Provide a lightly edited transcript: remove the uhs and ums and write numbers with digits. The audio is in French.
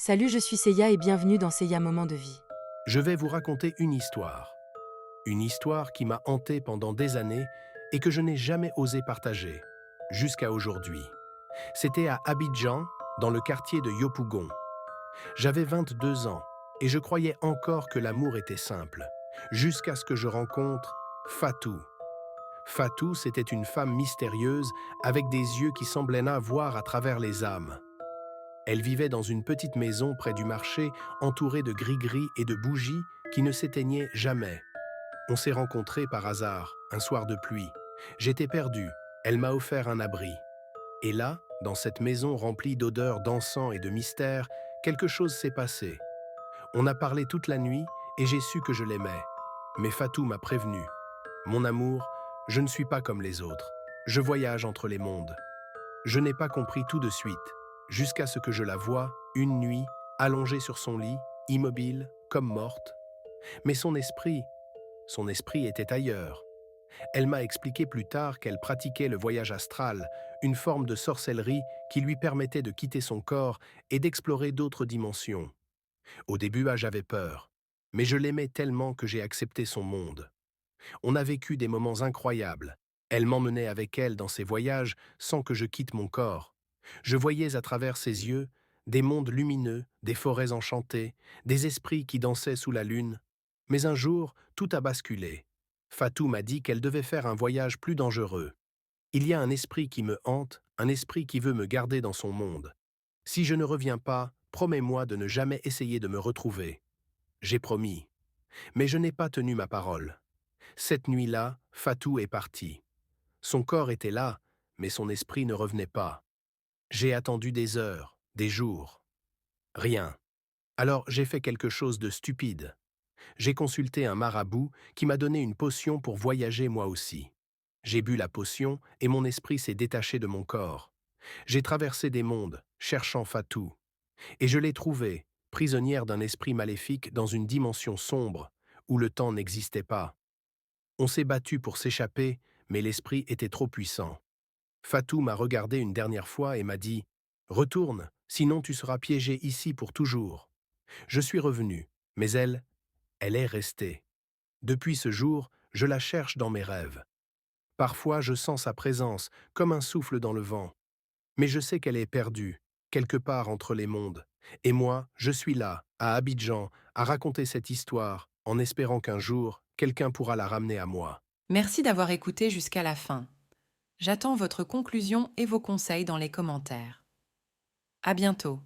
Salut, je suis Seiya et bienvenue dans Seiya Moment de vie. Je vais vous raconter une histoire. Une histoire qui m'a hanté pendant des années et que je n'ai jamais osé partager, jusqu'à aujourd'hui. C'était à Abidjan, dans le quartier de Yopougon. J'avais 22 ans et je croyais encore que l'amour était simple, jusqu'à ce que je rencontre Fatou. Fatou, c'était une femme mystérieuse avec des yeux qui semblaient voir à travers les âmes. Elle vivait dans une petite maison près du marché, entourée de gris-gris et de bougies qui ne s'éteignaient jamais. On s'est rencontrés par hasard, un soir de pluie. J'étais perdu, elle m'a offert un abri. Et là, dans cette maison remplie d'odeurs d'encens et de mystères, quelque chose s'est passé. On a parlé toute la nuit et j'ai su que je l'aimais. Mais Fatou m'a prévenu. Mon amour, je ne suis pas comme les autres. Je voyage entre les mondes. Je n'ai pas compris tout de suite, jusqu'à ce que je la voie, une nuit, allongée sur son lit, immobile, comme morte. Mais son esprit était ailleurs. Elle m'a expliqué plus tard qu'elle pratiquait le voyage astral, une forme de sorcellerie qui lui permettait de quitter son corps et d'explorer d'autres dimensions. Au début, j'avais peur, mais je l'aimais tellement que j'ai accepté son monde. On a vécu des moments incroyables. Elle m'emmenait avec elle dans ses voyages sans que je quitte mon corps. Je voyais à travers ses yeux des mondes lumineux, des forêts enchantées, des esprits qui dansaient sous la lune. Mais un jour, tout a basculé. Fatou m'a dit qu'elle devait faire un voyage plus dangereux. Il y a un esprit qui me hante, un esprit qui veut me garder dans son monde. Si je ne reviens pas, promets-moi de ne jamais essayer de me retrouver. J'ai promis. Mais je n'ai pas tenu ma parole. Cette nuit-là, Fatou est parti. Son corps était là, mais son esprit ne revenait pas. J'ai attendu des heures, des jours. Rien. Alors j'ai fait quelque chose de stupide. J'ai consulté un marabout qui m'a donné une potion pour voyager moi aussi. J'ai bu la potion et mon esprit s'est détaché de mon corps. J'ai traversé des mondes, cherchant Fatou. Et je l'ai trouvée, prisonnière d'un esprit maléfique dans une dimension sombre, où le temps n'existait pas. On s'est battu pour s'échapper, mais l'esprit était trop puissant. Fatou m'a regardé une dernière fois et m'a dit « Retourne, sinon tu seras piégé ici pour toujours ». Je suis revenu, mais elle est restée. Depuis ce jour, je la cherche dans mes rêves. Parfois, je sens sa présence, comme un souffle dans le vent. Mais je sais qu'elle est perdue, quelque part entre les mondes. Et moi, je suis là, à Abidjan, à raconter cette histoire, en espérant qu'un jour, quelqu'un pourra la ramener à moi. Merci d'avoir écouté jusqu'à la fin. J'attends votre conclusion et vos conseils dans les commentaires. À bientôt.